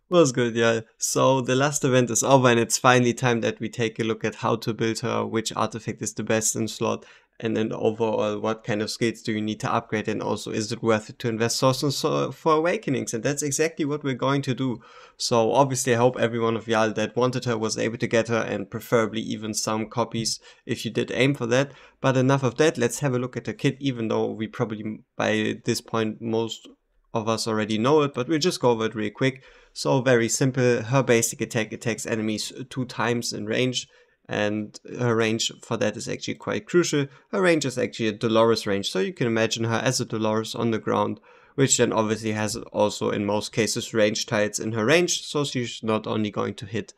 Was good, yeah. So the last event is over and it's finally time that we take a look at how to build her, which artifact is the best in slot, and then overall what kind of skills do you need to upgrade, and also is it worth it to invest sources for awakenings, and that's exactly what we're going to do. So obviously I hope every one of y'all that wanted her was able to get her, and preferably even some copies if you did aim for that. But enough of that, let's have a look at the kit, even though we probably by this point most of us already know it, but we'll just go over it real quick. So very simple, her basic attack attacks enemies 2 times in range, and her range for that is actually quite crucial. Her range is actually a Dolores range, so you can imagine her as a Dolores on the ground, which then obviously has also in most cases range tiles in her range, so she's not only going to hit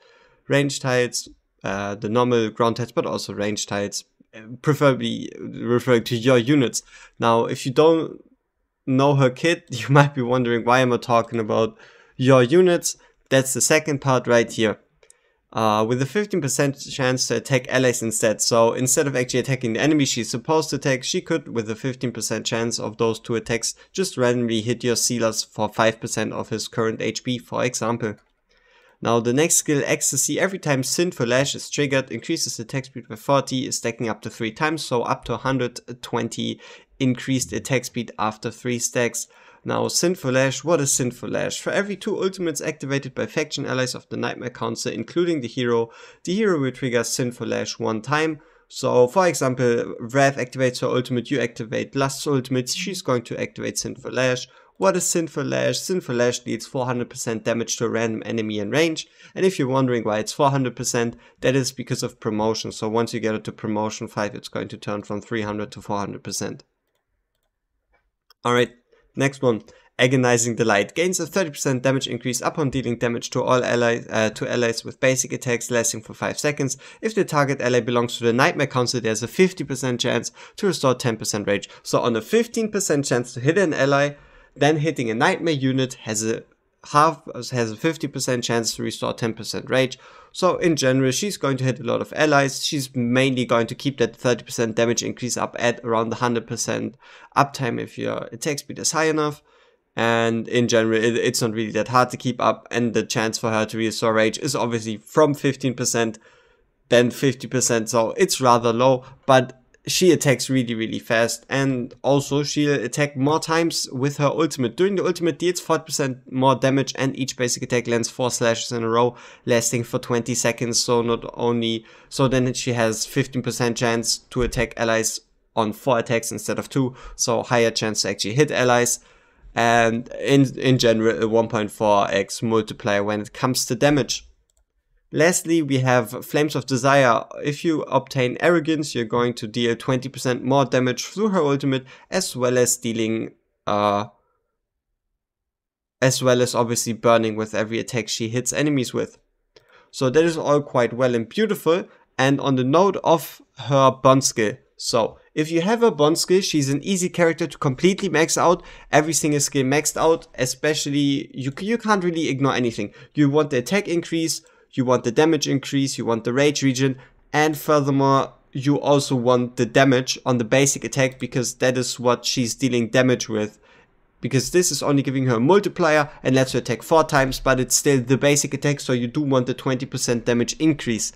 range tiles, the normal ground tiles, but also range tiles, preferably referring to your units. Now, if you don't know her kit, you might be wondering why am I talking about your units. That's the second part right here. With a 15% chance to attack allies instead. So instead of actually attacking the enemy she's supposed to attack, she could, with a 15% chance of those 2 attacks, just randomly hit your sealers for 5% of his current HP, for example. Now the next skill, Ecstasy, every time Sinful Lash is triggered, increases attack speed by 40, stacking up to 3 times, so up to 120 increased attack speed after 3 stacks. Now Sinful Lash, what is Sinful Lash? For every 2 ultimates activated by faction allies of the Nightmare Council, including the hero will trigger Sinful Lash 1 time. So for example, Wrath activates her ultimate, you activate Lust's ultimate, she's going to activate Sinful Lash. What is Sinful Lash? Sinful Lash deals 400% damage to a random enemy in range, and if you're wondering why it's 400%, that is because of promotion. So once you get it to promotion 5, it's going to turn from 300 to 400%. Alright, next one. Agonizing Delight gains a 30% damage increase upon dealing damage to all allies with basic attacks lasting for 5 seconds. If the target ally belongs to the Nightmare Council, there's a 50% chance to restore 10% rage. So on a 15% chance to hit an ally, then hitting a Nightmare unit has a 50% chance to restore 10% rage. So in general, she's going to hit a lot of allies. She's mainly going to keep that 30% damage increase up at around the 100% uptime if your attack speed is high enough. And in general, it's not really that hard to keep up, and the chance for her to restore rage is obviously from 15%, then 50%, so it's rather low, but she attacks really fast, and also she'll attack more times with her ultimate. During the ultimate deals 40% more damage, and each basic attack lands 4 slashes in a row, lasting for 20 seconds, so then she has 15% chance to attack allies on 4 attacks instead of 2, so higher chance to actually hit allies, and in general a 1.4x multiplier when it comes to damage. Lastly, we have Flames of Desire. If you obtain Arrogance, you're going to deal 20% more damage through her ultimate, as well as dealing, as well as obviously burning with every attack she hits enemies with. So that is all quite well and beautiful. And on the note of her bond skill, so if you have a bond skill, she's an easy character to completely max out. Every single skill maxed out, especially you can't really ignore anything. You want the attack increase, you want the damage increase, you want the rage regen, and furthermore, you also want the damage on the basic attack, because that is what she's dealing damage with. Because this is only giving her a multiplier and lets her attack 4 times, but it's still the basic attack, so you do want the 20% damage increase.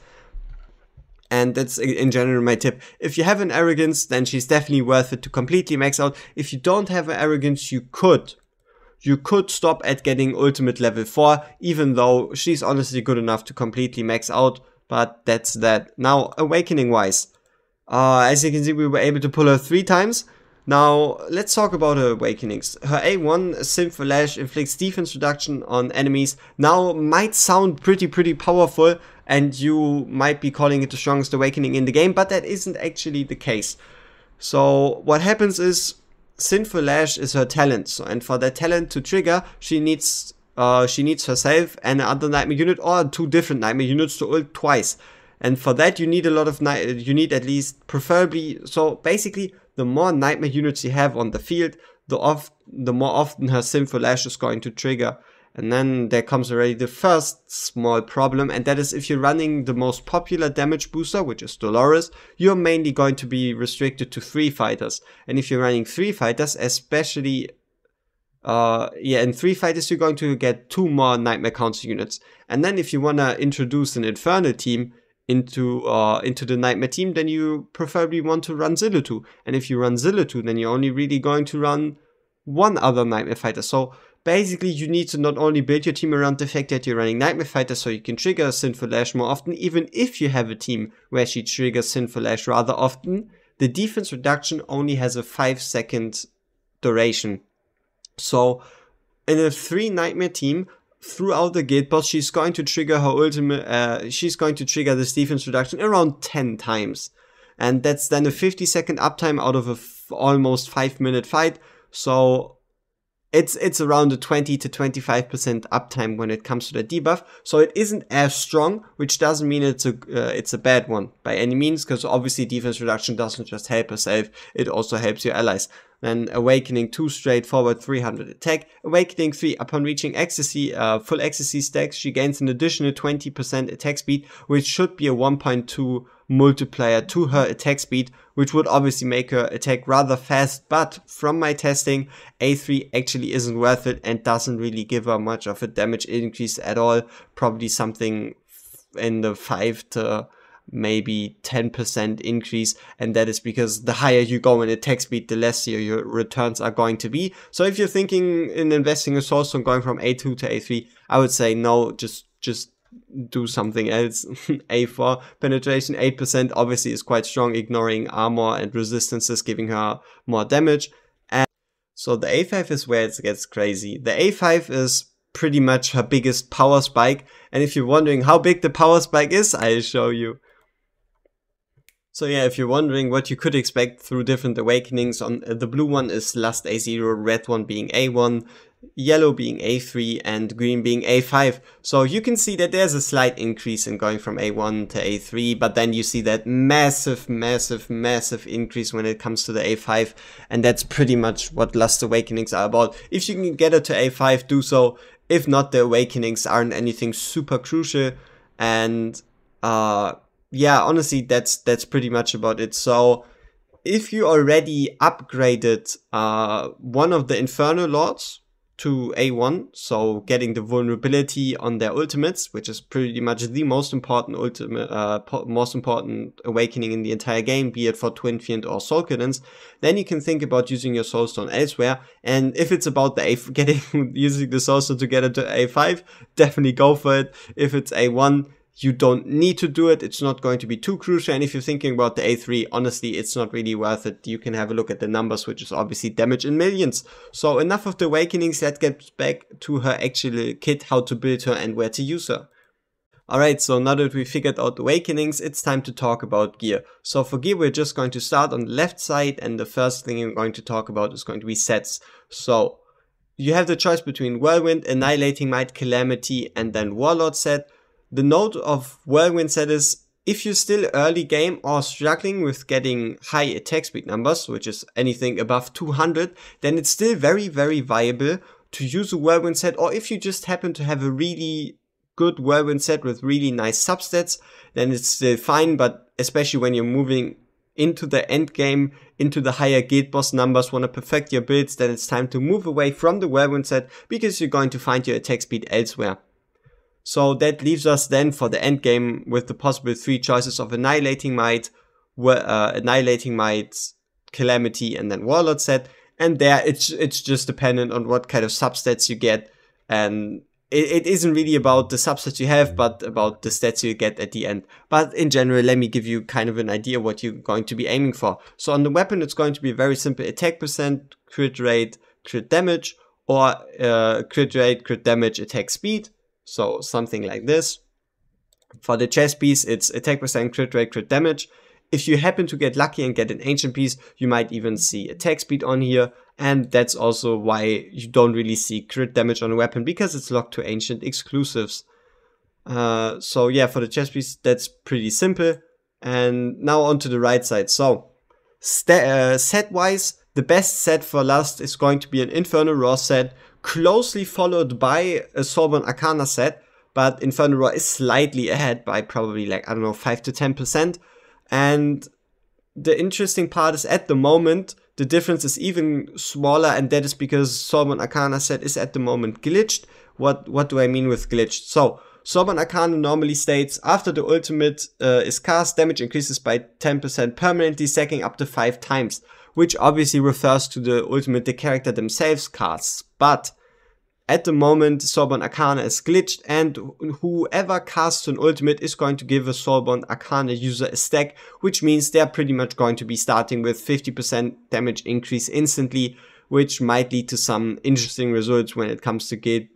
And that's in general my tip. If you have an Arrogance, then she's definitely worth it to completely max out. If you don't have an Arrogance, you could stop at getting ultimate level 4, even though she's honestly good enough to completely max out, but that's that. Now, awakening wise, as you can see, we were able to pull her 3 times. Now, let's talk about her awakenings. Her A1, Sinful Lash, inflicts defense reduction on enemies. Now, might sound pretty powerful, and you might be calling it the strongest awakening in the game, but that isn't actually the case. So, what happens is, Sinful Lash is her talent, and for that talent to trigger, she needs herself and another Nightmare unit, or 2 different Nightmare units to ult twice. And for that you need a lot of you need at least, preferably, so basically the more Nightmare units you have on the field, the more often her Sinful Lash is going to trigger. And then there comes already the first small problem, and that is if you're running the most popular damage booster, which is Dolores, you're mainly going to be restricted to 3 fighters. And if you're running 3 fighters, especially yeah, in 3 fighters, you're going to get 2 more Nightmare Counter units. And then if you want to introduce an Infernal team into the Nightmare team, then you preferably want to run Zillitu. And if you run Zillitu, then you're only really going to run 1 other Nightmare Fighter. So basically, you need to not only build your team around the fact that you're running Nightmare Fighter so you can trigger Sinful Lash more often, even if you have a team where she triggers Sinful Lash rather often, the defense reduction only has a 5-second duration. So in a 3 Nightmare team, throughout the guild boss, she's going to trigger her ultimate, she's going to trigger this defense reduction around 10 times. And that's then a 50-second uptime out of a almost 5-minute fight. So it's around a 20 to 25% uptime when it comes to the debuff. So it isn't as strong, which doesn't mean it's a bad one by any means, because obviously defense reduction doesn't just help herself, it also helps your allies. Then Awakening 2 straightforward 300 attack. Awakening 3, upon reaching ecstasy, full ecstasy stacks, she gains an additional 20% attack speed, which should be a 1.2 multiplier to her attack speed, which would obviously make her attack rather fast. But from my testing, A3 actually isn't worth it and doesn't really give her much of a damage increase at all. Probably something in the 5 to maybe 10% increase, and that is because the higher you go in attack speed, the less your returns are going to be. So if you're thinking in investing a source on going from A2 to A3, I would say no, just do something else. A4 penetration 8% obviously is quite strong, ignoring armor and resistances, giving her more damage. And so the A5 is where it gets crazy. The A5 is pretty much her biggest power spike, and if you're wondering how big the power spike is, I'll show you. So yeah, if you're wondering what you could expect through different awakenings, on the blue one is Lust A0, red one being A1, yellow being A3, and green being A5. So you can see that there's a slight increase in going from A1 to A3, but then you see that massive increase when it comes to the A5, and that's pretty much what Lust Awakenings are about. If you can get it to A5, do so. If not, the awakenings aren't anything super crucial, and yeah, honestly, that's pretty much about it. So if you already upgraded one of the Infernal Lords to A1, so getting the vulnerability on their ultimates, which is pretty much the most important awakening in the entire game, be it for Twin Fiend or Soul Cadence, then you can think about using your Soulstone elsewhere. And if it's about the using the Soulstone to get it to A5, definitely go for it. If it's A1, you don't need to do it. It's not going to be too crucial. And if you're thinking about the A3, honestly, it's not really worth it. You can have a look at the numbers, which is obviously damage in millions. So enough of the awakenings. Let's get back to her actual kit, how to build her and where to use her. Alright, so now that we figured out the awakenings, it's time to talk about gear. So for gear, we're just going to start on the left side, and the first thing we're going to talk about is going to be sets. So you have the choice between Whirlwind, Annihilating Might, Calamity, and then Warlord set. The note of Whirlwind set is, if you're still early game or struggling with getting high attack speed numbers, which is anything above 200, then it's still very viable to use a Whirlwind set. Or if you just happen to have a really good Whirlwind set with really nice substats, then it's still fine. But especially when you're moving into the end game, into the higher guild boss numbers, want to perfect your builds, then it's time to move away from the Whirlwind set, because you're going to find your attack speed elsewhere. So that leaves us then for the end game with the possible 3 choices of Annihilating Might, Calamity, and then Warlord set. And there it's just dependent on what kind of substats you get, and it isn't really about the substats you have, but about the stats you get at the end. But in general, let me give you kind of an idea what you're going to be aiming for. So on the weapon, it's going to be very simple: attack percent, crit rate, crit damage, or crit rate, crit damage, attack speed. So something like this. For the chest piece, it's attack percent, crit rate, crit damage. If you happen to get lucky and get an ancient piece, you might even see attack speed on here. And that's also why you don't really see crit damage on a weapon, because it's locked to ancient exclusives. So yeah, for the chest piece, that's pretty simple. And now onto the right side. So set-wise, the best set for Lust is going to be an Infernal Roar set, closely followed by a Soulborn Arcana set, but Infernal Roar is slightly ahead by probably, like, I don't know, 5 to 10%. And the interesting part is, at the moment, the difference is even smaller, and that is because Sorbonne Arcana set is at the moment glitched. What do I mean with glitched? So Sorbonne Arcana normally states after the ultimate is cast, damage increases by 10% permanently, stacking up to 5 times, which obviously refers to the ultimate the character themselves casts. But at the moment, Sorbonne Arcana is glitched, and whoever casts an ultimate is going to give a Sorbonne Arcana user a stack, which means they're pretty much going to be starting with 50% damage increase instantly, which might lead to some interesting results when it comes to guild,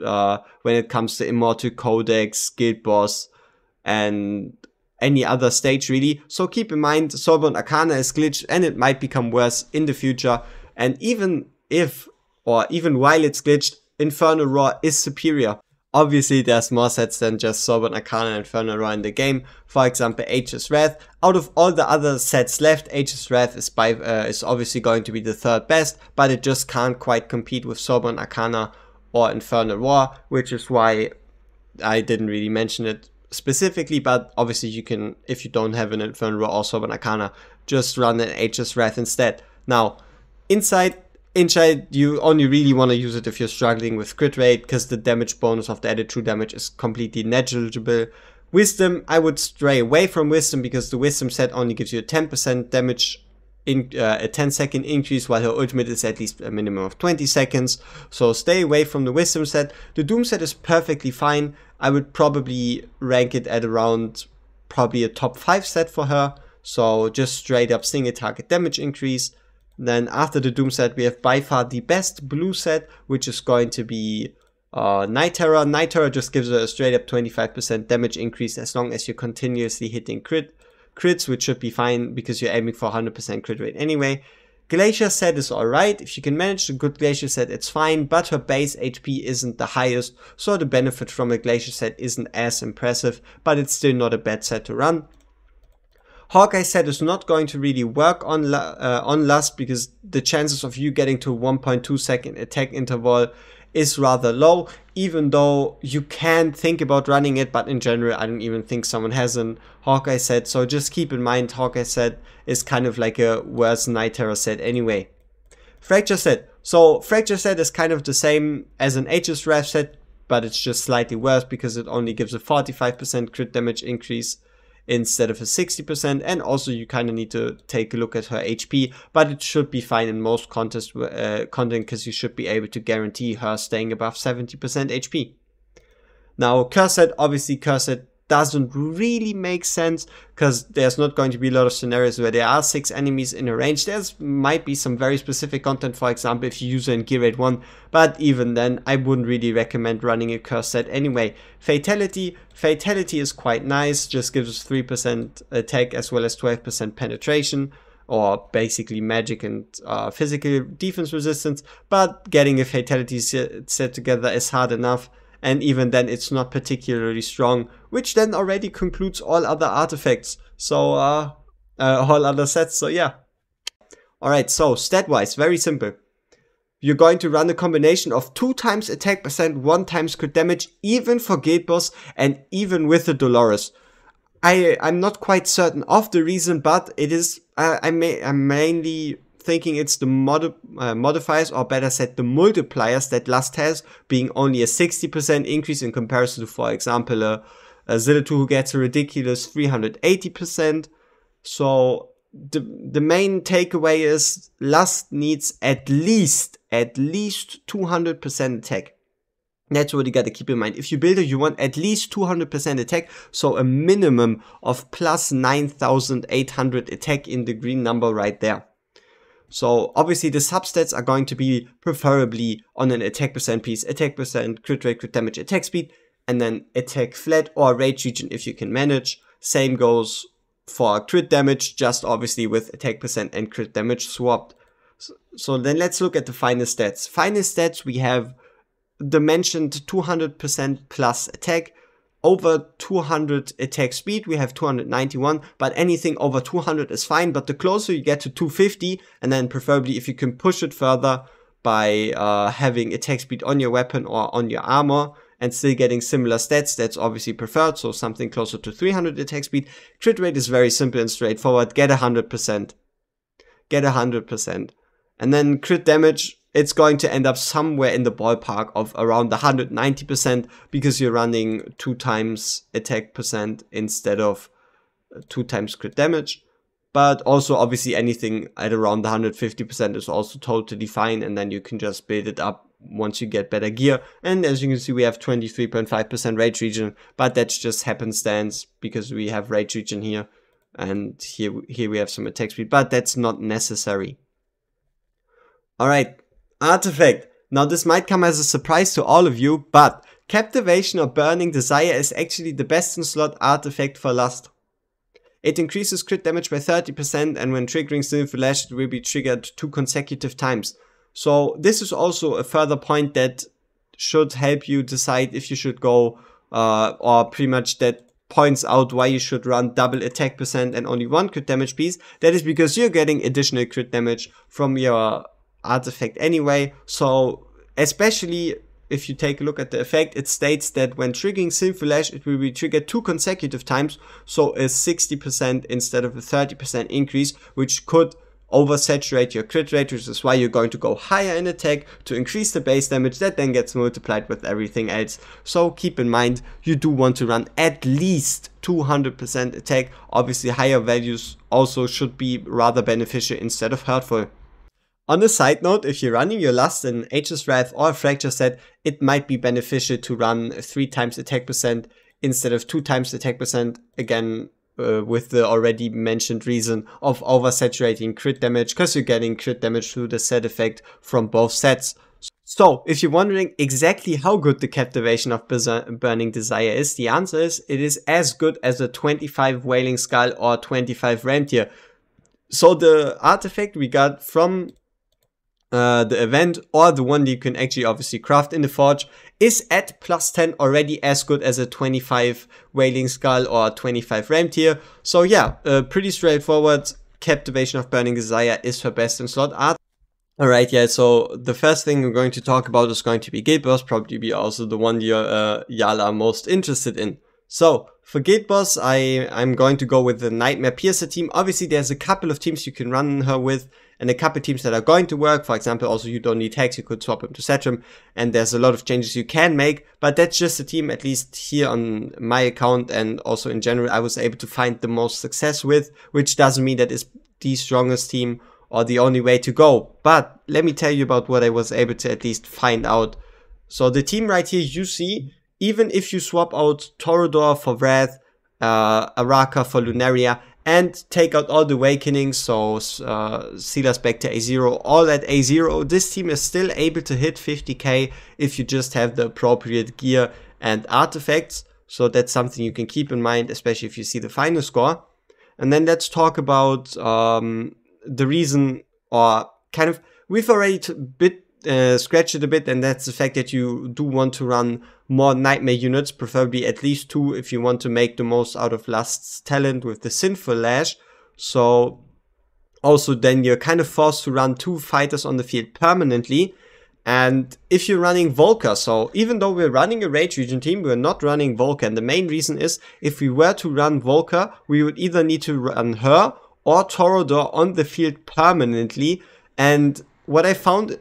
when it comes to Immortal Codex, Guild Boss, and any other stage really. So keep in mind, Sorbonne Arcana is glitched and it might become worse in the future. And even if, or even while it's glitched, Infernal Roar is superior. Obviously, there's more sets than just Sorbonne Arcana and Infernal Roar in the game. For example, Aegis Wrath. Out of all the other sets left, Aegis Wrath is obviously going to be the third best, but it just can't quite compete with Sorbonne Arcana or Infernal Roar, which is why I didn't really mention it specifically. But obviously, you can, if you don't have an Infernal Roar or Sorbonne Arcana, just run an Aegis Wrath instead. Now, inside, you only really want to use it if you're struggling with crit rate, because the damage bonus of the added true damage is completely negligible. Wisdom, I would stray away from Wisdom, because the Wisdom set only gives you a 10% damage, a 10-second increase, while her ultimate is at least a minimum of 20 seconds. So stay away from the Wisdom set. The Doom set is perfectly fine. I would probably rank it at around probably a top 5 set for her. So just straight up single target damage increase. Then after the Doom set, we have by far the best blue set, which is going to be Night Terror. Night Terror just gives her a straight up 25% damage increase as long as you're continuously hitting crits, which should be fine because you're aiming for 100% crit rate anyway. Glacier set is alright. If you can manage a good Glacier set, it's fine, but her base HP isn't the highest, so the benefit from a Glacier set isn't as impressive, but it's still not a bad set to run. Hawkeye set is not going to really work on Lust, because the chances of you getting to 1.2 second attack interval is rather low, even though you can think about running it, but in general I don't even think someone has an Hawkeye set, so just keep in mind Hawkeye set is kind of like a worse Night Terror set anyway. Fracture set. So Fracture set is kind of the same as an Aegis Wrath set, but it's just slightly worse because it only gives a 45% crit damage increase instead of a 60%, and also you kind of need to take a look at her HP, but it should be fine in most content because you should be able to guarantee her staying above 70% HP. Now Curse set, obviously Curse set doesn't really make sense because there's not going to be a lot of scenarios where there are 6 enemies in a range. There might be some very specific content, for example if you use her in Gear Rate 1, but even then I wouldn't really recommend running a Curse set anyway. Fatality is quite nice, just gives us 3% attack as well as 12% penetration, or basically magic and physical defense resistance, but getting a Fatality set together is hard enough. And even then it's not particularly strong, which then already concludes all other artifacts. So, all other sets, so yeah. Alright, so stat-wise, very simple. You're going to run a combination of 2 times attack percent, 1 times crit damage, even for Guild Boss, and even with the Dolores. I'm not quite certain of the reason, but it is, I'm mainly thinking it's the modifiers, or better said the multipliers that Lust has, being only a 60% increase in comparison to, for example, a Zillitu who gets a ridiculous 380%. So the main takeaway is Lust needs at least 200% attack. That's what you gotta keep in mind. If you build it, you want at least 200% attack, so a minimum of plus 9,800 attack in the green number right there. So obviously the substats are going to be preferably on an attack percent piece, attack percent, crit rate, crit damage, attack speed, and then attack flat or rage region if you can manage. Same goes for crit damage, just obviously with attack percent and crit damage swapped. So then let's look at the final stats. Final stats, we have the mentioned 200% plus attack. Over 200 attack speed, we have 291, but anything over 200 is fine. But the closer you get to 250, and then preferably if you can push it further by having attack speed on your weapon or on your armor and still getting similar stats, that's obviously preferred. So something closer to 300 attack speed. Crit rate is very simple and straightforward. Get 100%. Get 100%. And then crit damage, it's going to end up somewhere in the ballpark of around 190% because you're running 2 times attack percent instead of 2 times crit damage. But also obviously anything at around the 150% is also totally fine, and then you can just build it up once you get better gear. And as you can see, we have 23.5% rage regen, but that's just happenstance because we have rage regen here, and here we have some attack speed, but that's not necessary. Alright, artifact. Now this might come as a surprise to all of you, but Captivation or Burning Desire is actually the best in slot artifact for Lust. It increases crit damage by 30%, and when triggering Sinful Lash, it will be triggered 2 consecutive times. So this is also a further point that should help you decide if you should go, or pretty much that points out why you should run double attack percent and only 1 crit damage piece. That is because you're getting additional crit damage from your artifact anyway. So especially if you take a look at the effect, it states that when triggering Sinful Lash, it will be triggered 2 consecutive times, so a 60% instead of a 30% increase, which could oversaturate your crit rate, which is why you're going to go higher in attack to increase the base damage that then gets multiplied with everything else. So keep in mind, you do want to run at least 200% attack. Obviously higher values also should be rather beneficial instead of hurtful. On a side note, if you're running your Lust in Aegis Wrath or Fracture set, it might be beneficial to run 3 times attack percent instead of 2 times attack percent, again with the already mentioned reason of oversaturating crit damage, because you're getting crit damage through the set effect from both sets. So, if you're wondering exactly how good the Captivation of Burning Desire is, the answer is it is as good as a 25 Wailing Skull or 25 Ramtier. So the artifact we got from the event, or the one that you can actually obviously craft in the forge, is at plus 10 already as good as a 25 Wailing Skull or 25 Ramtier. So yeah, pretty straightforward. Captivation of Burning Desire is her best in slot art. Alright, yeah, so the first thing we're going to talk about is going to be Guild Boss, probably be also the one y'all are most interested in. So, for Guild Boss, I'm going to go with the Nightmare Piercer team. Obviously, there's a couple of teams you can run her with, and a couple of teams that are going to work. For example, also you don't need Hex, you could swap him to Setrum, and there's a lot of changes you can make, but that's just a team, at least here on my account, and also in general, I was able to find the most success with, which doesn't mean that it's the strongest team or the only way to go. But let me tell you about what I was able to at least find out. So the team right here, you see, even if you swap out Torador for Wrath, Araka for Lunaria, and take out all the Awakenings, so Sealer Spectre A0, all at A0, this team is still able to hit 50k if you just have the appropriate gear and artifacts. So that's something you can keep in mind, especially if you see the final score. And then let's talk about the reason, or kind of, we've already scratched it a bit, and that's the fact that you do want to run more Nightmare units, preferably at least 2 if you want to make the most out of Lust's talent with the Sinful Lash. So also then you're kind of forced to run 2 fighters on the field permanently. And if you're running Volker, so even though we're running a Rage Region team, we're not running Volker. And the main reason is, if we were to run Volker, we would either need to run her or Torador on the field permanently. And what I found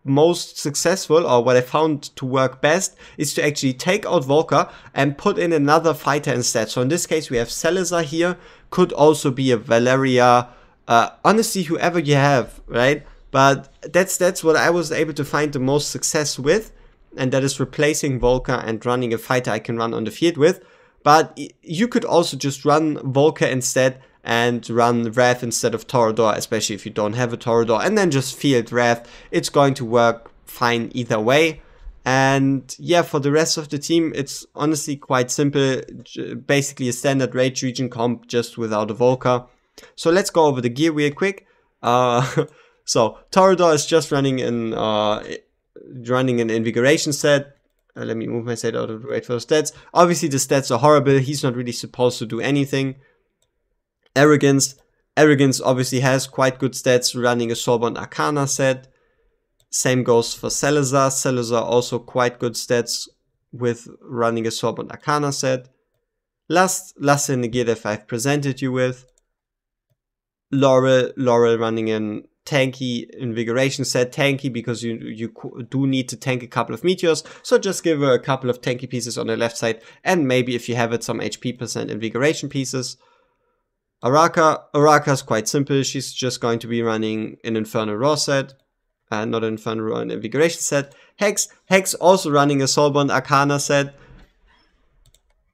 most successful, or what I found to work best, is to actually take out Volker and put in another fighter instead. So in this case we have Salazar here, could also be a Valeria, honestly whoever you have, right? But that's what I was able to find the most success with, and that is replacing Volker and running a fighter I can run on the field with. But you could also just run Volker instead and run Wrath instead of Torador, especially if you don't have a Torador, and then just field Wrath. It's going to work fine either way. And yeah, for the rest of the team, it's honestly quite simple. Basically a standard Rage Region comp, just without a Volker. So let's go over the gear real quick. So Torador is just running an Invigoration set. Let me move my set out of the way for the stats. Obviously the stats are horrible. He's not really supposed to do anything. Arrogance obviously has quite good stats running a Sorbonne Arcana set. Same goes for Salazar. Salazar also quite good stats with running a Sorbonne Arcana set. Last in the gear that I've presented you with. Laurel running in tanky invigoration set. Tanky because you do need to tank a couple of meteors, so just give her a couple of tanky pieces on the left side, and maybe if you have it, some HP percent invigoration pieces. Araka's quite simple. She's just going to be running an Infernal Raw set, not an Infernal Raw, an invigoration set. Hex also running a Soulbound Arcana set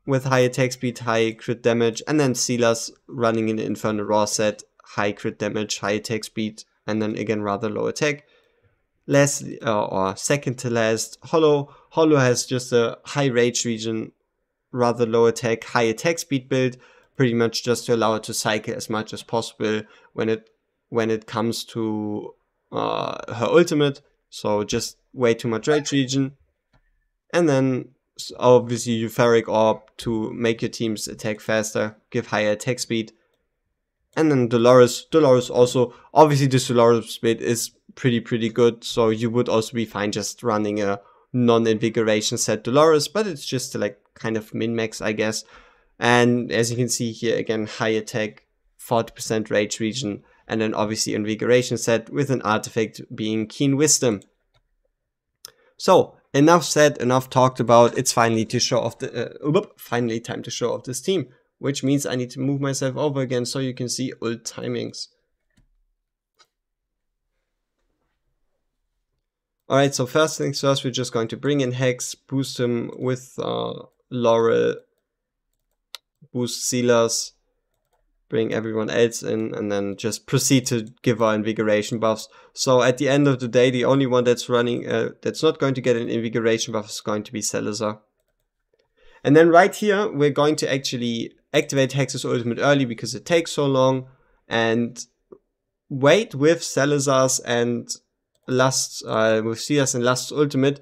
with high attack speed, high crit damage, and then Silas running an Infernal Raw set, high crit damage, high attack speed, and then again rather low attack. Last or second to last, Hollow has just a high rage region, rather low attack, high attack speed build, pretty much just to allow it to cycle as much as possible when it comes to her ultimate. So just way too much rage region, and then obviously Euphoric Orb to make your teams attack faster, give higher attack speed. And then Dolores also, obviously this Dolores build is pretty good, so you would also be fine just running a non-invigoration set Dolores, but it's just to like kind of min-max, I guess. And as you can see here, again, high attack, 40% rage region, and then obviously invigoration set with an artifact being Keen Wisdom. So enough said, enough talked about. It's finally to show off finally time to show off this team, which means I need to move myself over again so you can see ult timings. Alright, so first things first, we're just going to bring in Hex, boost him with Laurel, boost Silas, bring everyone else in, and then just proceed to give our invigoration buffs. So at the end of the day, the only one that's running, that's not going to get an invigoration buff is going to be Salazar. And then right here, we're going to actually activate Hex's ultimate early because it takes so long, and wait with Salazar's and Lust's, with Silas and Lust's ultimate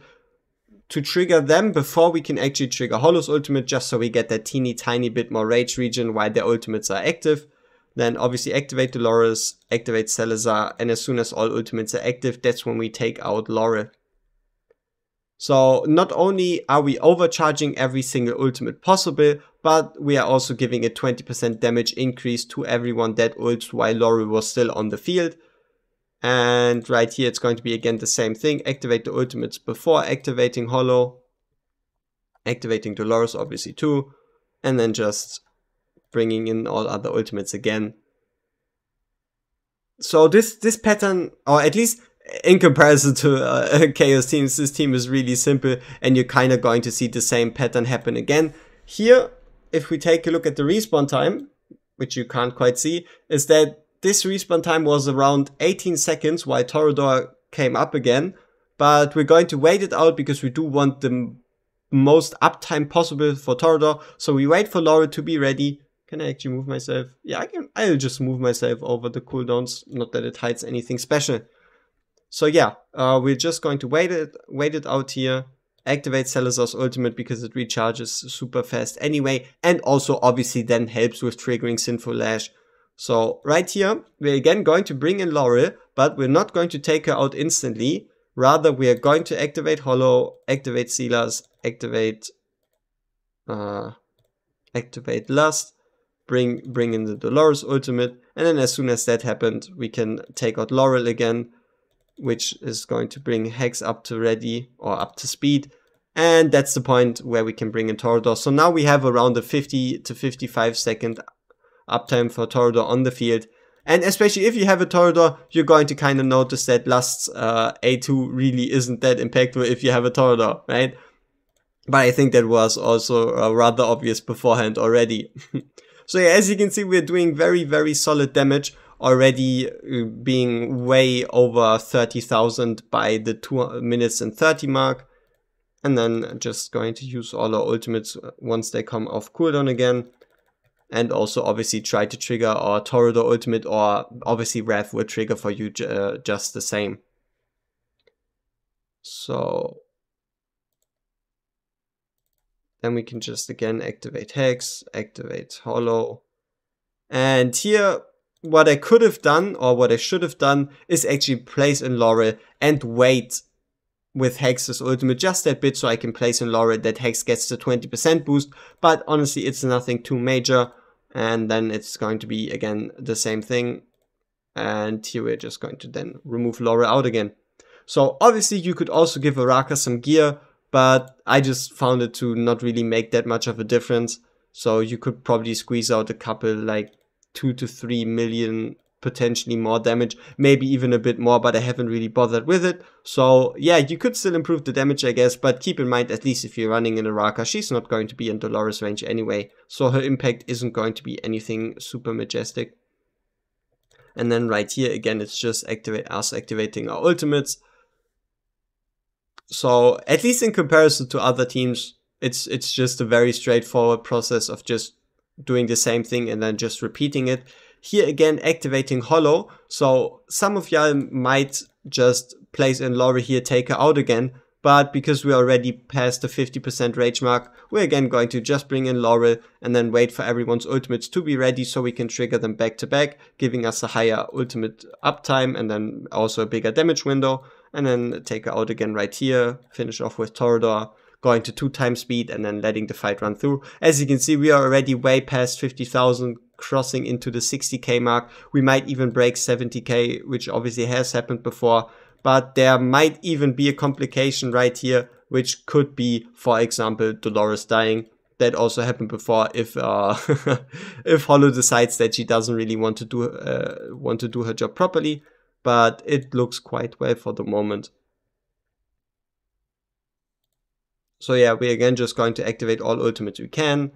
to trigger them before we can actually trigger Hollow's ultimate, just so we get that teeny tiny bit more rage region while their ultimates are active. Then obviously activate Dolores, activate Salazar, and as soon as all ultimates are active, that's when we take out Laurel. So not only are we overcharging every single ultimate possible, but we are also giving a 20% damage increase to everyone that ults while Laurel was still on the field. And right here it's going to be again the same thing. Activate the ultimates before activating Hollow. Activating Dolores obviously too. And then just bringing in all other ultimates again. So this pattern, or at least in comparison to Chaos teams, this team is really simple, and you're kind of going to see the same pattern happen again. Here, if we take a look at the respawn time, which you can't quite see, is that this respawn time was around 18 seconds while Torador came up again, but we're going to wait it out because we do want the most uptime possible for Torador. So we wait for Laurel to be ready. Can I actually move myself? Yeah, I can. I'll just move myself over the cooldowns, not that it hides anything special. So yeah, we're just going to wait it out here. Activate Salazar's ultimate because it recharges super fast anyway, and also obviously then helps with triggering Sinful Lash. So right here, we're again going to bring in Laurel, but we're not going to take her out instantly. Rather, we are going to activate Hollow, activate Silas, activate Lust, bring in the Dolores ultimate, and then as soon as that happened, we can take out Laurel again, which is going to bring Hex up to ready, or up to speed. And that's the point where we can bring in Torador. So now we have around a 50 to 55 second uptime for Torador on the field. And especially if you have a Torador, you're going to kind of notice that Lust's A2 really isn't that impactful if you have a Torador, right? But I think that was also rather obvious beforehand already. So yeah, as you can see, we're doing very solid damage, already being way over 30,000 by the 2 minutes and 30 mark. And then just going to use all our ultimates once they come off cooldown again. And also obviously try to trigger our Torador ultimate, or obviously Wrath will trigger for you just the same. So then we can just again activate Hex, activate Hollow. And here what I could have done, or what I should have done, is actually place in Laurel and wait with Hex's ultimate just that bit so I can place in Laurel that Hex gets the 20% boost. But honestly, it's nothing too major. And then it's going to be again the same thing. And here we're just going to then remove Laura out again. So obviously you could also give Araka some gear, but I just found it to not really make that much of a difference. So you could probably squeeze out a couple, like 2 to 3 million, potentially more damage, maybe even a bit more, but I haven't really bothered with it. So yeah, you could still improve the damage, I guess, but keep in mind, at least if you're running in Araka, she's not going to be in Dolores range anyway, so her impact isn't going to be anything super majestic. And then right here again, it's just activating our ultimates. So at least in comparison to other teams, it's just a very straightforward process of just doing the same thing and then just repeating it. Here again, activating Hollow. So some of y'all might just place in Laura here, take her out again. But because we're already past the 50% rage mark, we're again going to just bring in Laurel and then wait for everyone's ultimates to be ready so we can trigger them back to back, giving us a higher ultimate uptime and then also a bigger damage window. And then take her out again right here, finish off with Torador, going to 2x speed and then letting the fight run through. As you can see, we are already way past 50,000, crossing into the 60k mark. We might even break 70k, which obviously has happened before. But there might even be a complication right here, which could be, for example, Dolores dying. That also happened before if if Hollow decides that she doesn't really want to do her job properly. But it looks quite well for the moment. So yeah, we're again just going to activate all ultimates we can.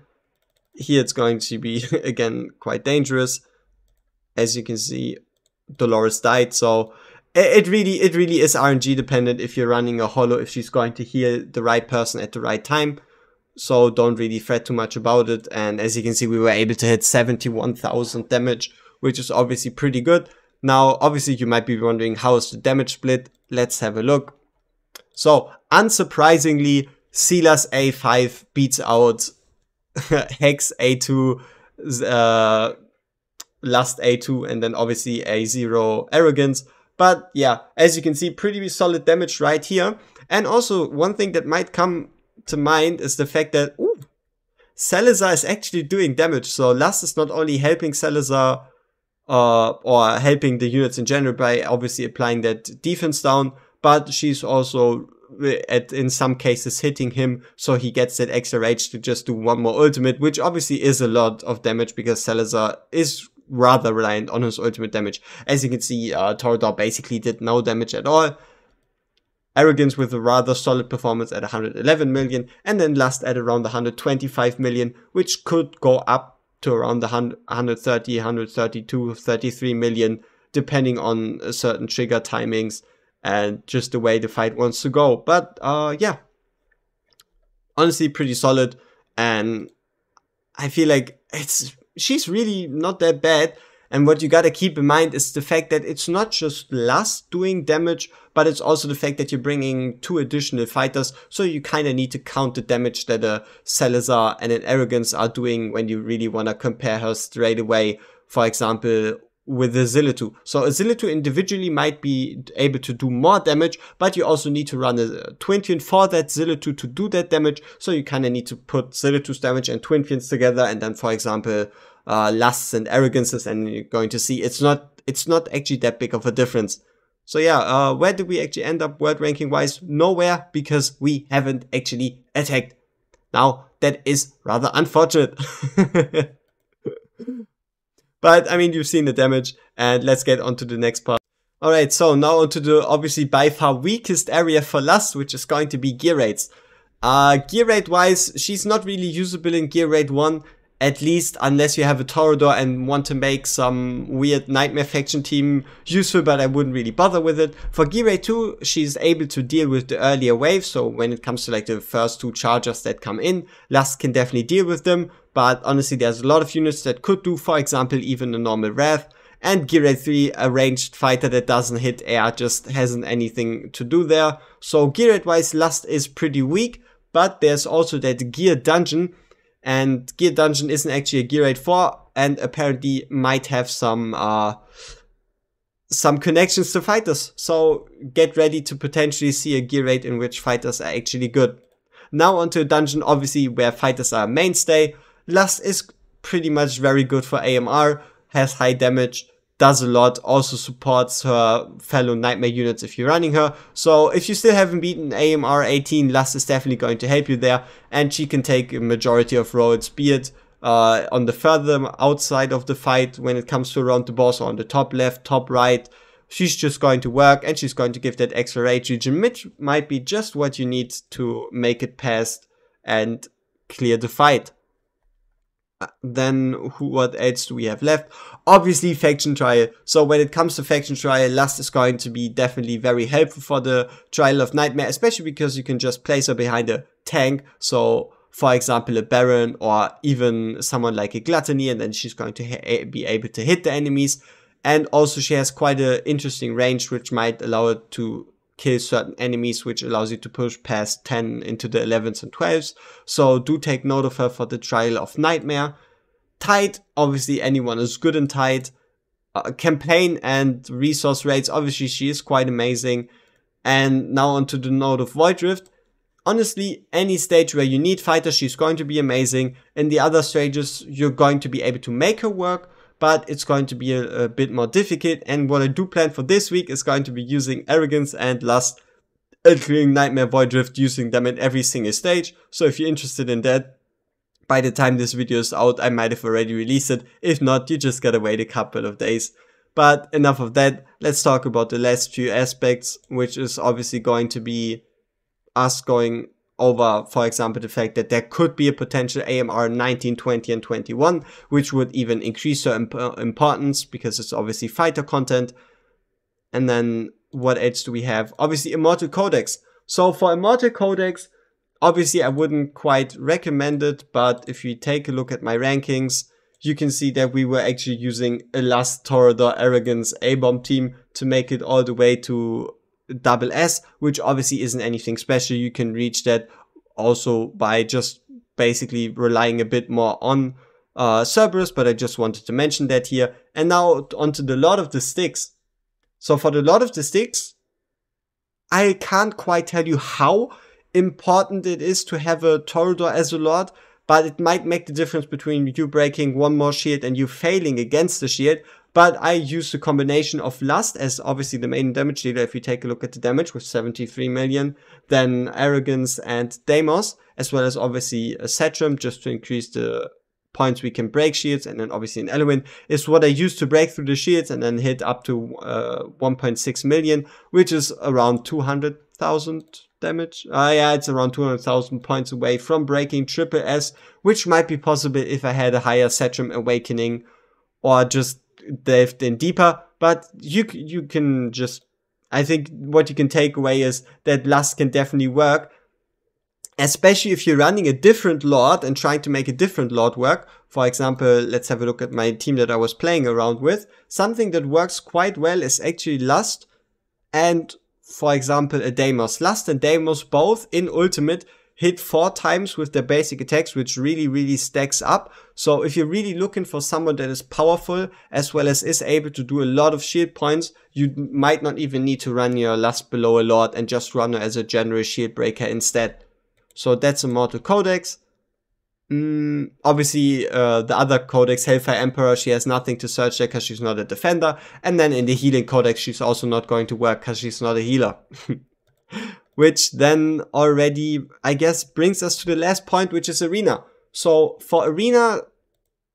Here it's going to be again quite dangerous. As you can see, Dolores died, so it really is RNG dependent if you're running a Hollow, if she's going to heal the right person at the right time. So don't really fret too much about it. And as you can see, we were able to hit 71,000 damage, which is obviously pretty good. Now, obviously, you might be wondering, how is the damage split? Let's have a look. So, unsurprisingly, Silas A5 beats out Hex A2, Lust A2, and then obviously A0 Arrogance. But yeah, as you can see, pretty solid damage right here. And also, one thing that might come to mind is the fact that Salazar is actually doing damage. So Lust is not only helping Salazar or helping the units in general by obviously applying that defense down, but she's also in some cases hitting him, so he gets that extra rage to just do one more ultimate, which obviously is a lot of damage because Salazar is rather reliant on his ultimate damage. As you can see, Torador basically did no damage at all. Arrogance with a rather solid performance at 111 million, and then Lust at around 125 million, which could go up to around the 130, 132, 33 million, depending on certain trigger timings and just the way the fight wants to go. But yeah, honestly pretty solid, and I feel like she's really not that bad. And what you gotta keep in mind is the fact that it's not just Lust doing damage, but it's also the fact that you're bringing 2 additional fighters, so you kinda need to count the damage that a Salazar and an Arrogance are doing when you really wanna compare her straight away, for example, with the Zillitu. So a Zillitu individually might be able to do more damage, but you also need to run a Twinfian for that Zillitu to do that damage, so you kinda need to put Zillitu's damage and Twinfians together, and then, for example, Lusts and Arrogances, and you're going to see it's not actually that big of a difference. So yeah, where did we actually end up world ranking wise? Nowhere, because we haven't actually attacked. Now, that is rather unfortunate. But I mean, you've seen the damage, and let's get on to the next part. Alright, so now onto the obviously by far weakest area for Lust, which is going to be gear rates. Gear rate wise, she's not really usable in gear rate 1. At least unless you have a Torador and want to make some weird Nightmare faction team useful, but I wouldn't really bother with it. For Gear Rate 2, she's able to deal with the earlier waves, so when it comes to like the first 2 chargers that come in, Lust can definitely deal with them, but honestly there's a lot of units that could do, for example, even a normal Wrath. And Gear Rate 3, a ranged fighter that doesn't hit air, just hasn't anything to do there. So Gear Rate wise, Lust is pretty weak, but there's also that Gear Dungeon. And Gear Dungeon isn't actually a Gear Rate 4, and apparently might have some connections to fighters. So get ready to potentially see a Gear Rate in which fighters are actually good. Now onto a dungeon, obviously, where fighters are a mainstay. Lust is pretty much very good for AMR, has high damage, does a lot, also supports her fellow Nightmare units if you're running her. So if you still haven't beaten AMR 18, Lust is definitely going to help you there, and she can take a majority of roles, be it on the further outside of the fight when it comes to around the boss, or on the top left, top right. She's just going to work, and she's going to give that extra rage region, which might be just what you need to make it past and clear the fight. Then what else do we have left? Obviously faction trial. So when it comes to faction trial, Lust is going to be definitely very helpful for the trial of Nightmare, especially because you can just place her behind a tank. So for example, a Baron, or even someone like a Gluttony, and then she's going to be able to hit the enemies. And also she has quite an interesting range, which might allow her to kill certain enemies, which allows you to push past 10 into the 11s and 12s. So do take note of her for the trial of Nightmare. Tide, obviously anyone is good in Tide. Campaign and resource rates, obviously she is quite amazing. And now onto the note of Void Rift. Honestly, any stage where you need fighters, she's going to be amazing. In the other stages, you're going to be able to make her work, but it's going to be a bit more difficult. And what I do plan for this week is going to be using Arrogance and Lust, including Nightmare, Void Rift, using them in every single stage. So if you're interested in that, by the time this video is out, I might have already released it. If not, you just gotta wait a couple of days. But enough of that, let's talk about the last few aspects, which is obviously going to be us going over, for example, the fact that there could be a potential AMR 19, 20, and 21, which would even increase her importance because it's obviously fighter content. And then what else do we have? Obviously, Immortal Codex. So for Immortal Codex, obviously I wouldn't quite recommend it, but if you take a look at my rankings, you can see that we were actually using a Lust, Torador, Arrogance, A-Bomb team to make it all the way to double S, which obviously isn't anything special. You can reach that also by just basically relying a bit more on Cerberus, but I just wanted to mention that here. And now onto the Lord of the Sticks. So for the Lord of the Sticks, I can't quite tell you how important it is to have a Torador as a Lord, but it might make the difference between you breaking one more shield and you failing against the shield. But I use the combination of Lust as obviously the main damage dealer if you take a look at the damage with 73 million, then Arrogance and Deimos, as well as obviously a Satcham just to increase the points we can break shields, and then obviously an Element is what I use to break through the shields and then hit up to 1.6 million, which is around 200,000 damage. Yeah, it's around 200,000 points away from breaking triple S, which might be possible if I had a higher Satcham Awakening or just delved in deeper. But you can just, I think what you can take away is that Lust can definitely work, especially if you're running a different Lord and trying to make a different Lord work. For example, let's have a look at my team that I was playing around with. Something that works quite well is actually Lust and, for example, a Deimos. Lust and Deimos both in Ultimate hit 4 times with their basic attacks, which really stacks up. So if you're really looking for someone that is powerful as well as is able to do a lot of shield points, you might not even need to run your Lust below a Lord and just run her as a general shield breaker instead. So that's Immortal Codex. Obviously, the other Codex, Hellfire Emperor, she has nothing to search there because she's not a defender. And then in the Healing Codex, she's also not going to work because she's not a healer. Which then already, I guess, brings us to the last point, which is Arena. So for Arena,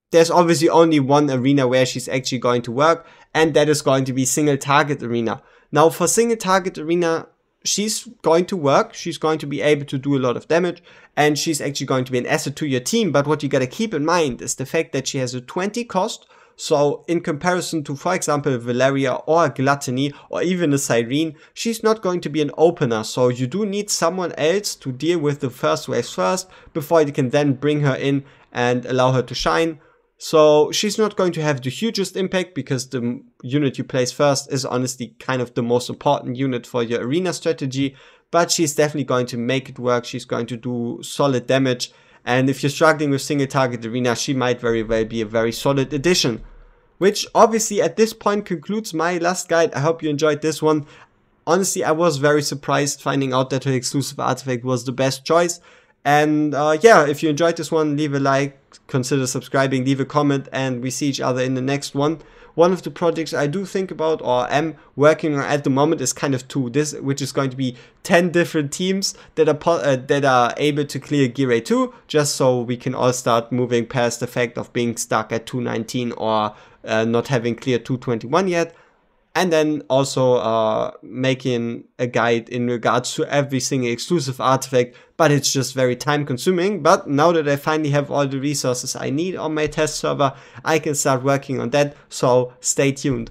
there's obviously only one arena where she's actually going to work, and that is going to be Single Target Arena. Now for Single Target Arena, she's going to work, she's going to be able to do a lot of damage, and she's actually going to be an asset to your team. But what you gotta keep in mind is the fact that she has a 20 cost. So in comparison to, for example, Valeria or a Gluttony or even a Cyrene, she's not going to be an opener. So you do need someone else to deal with the first waves first before you can then bring her in and allow her to shine. So she's not going to have the hugest impact because the unit you place first is honestly kind of the most important unit for your arena strategy. But she's definitely going to make it work. She's going to do solid damage. And if you're struggling with Single Target Arena, she might very well be a very solid addition. Which obviously at this point concludes my last guide. I hope you enjoyed this one. Honestly, I was very surprised finding out that her exclusive artifact was the best choice. And yeah, if you enjoyed this one, leave a like, consider subscribing, leave a comment, and we see each other in the next one. One of the projects I do think about or am working on at the moment is kind of which is going to be 10 different teams that are able to clear Gear A2, just so we can all start moving past the fact of being stuck at 219 or not having cleared 221 yet. And then also making a guide in regards to every single exclusive artifact, but it's just very time consuming. But now that I finally have all the resources I need on my test server, I can start working on that, so stay tuned.